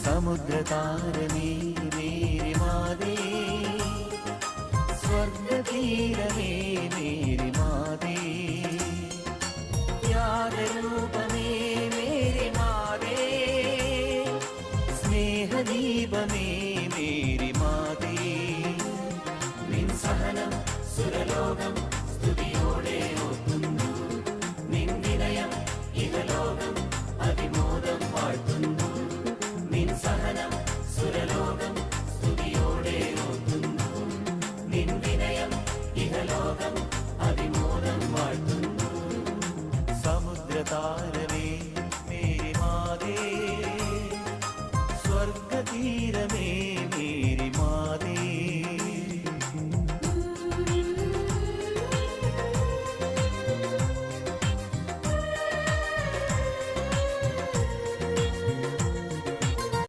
സമുദ്രതാരമേ Mary മാതേ, സ്വർഗതീരമേ Mary മാതേ, ത്യാഗരൂപമേ Mary മാതേ, സ്നേഹദീപമേ Mary മാതേ, നിൻ സഹനം സുരലോകം സ്തുതിയോടെ ഓർക്കുന്നു, നിൻ വിനയം ഇഹലോകം അതിമോദം വാഴ്ത്തുന്നു, നിൻ സഹനം സുരലോകം സ്തുതിയോടെ ഓർക്കുന്നു, നിൻ വിനയം ഇഹലോകം അതിമോദം വാഴ്ത്തുന്നു. സമുദ്രതാരമേ മേരി മാതേ, സ്വർഗതീരമേ മേരി മാതേ.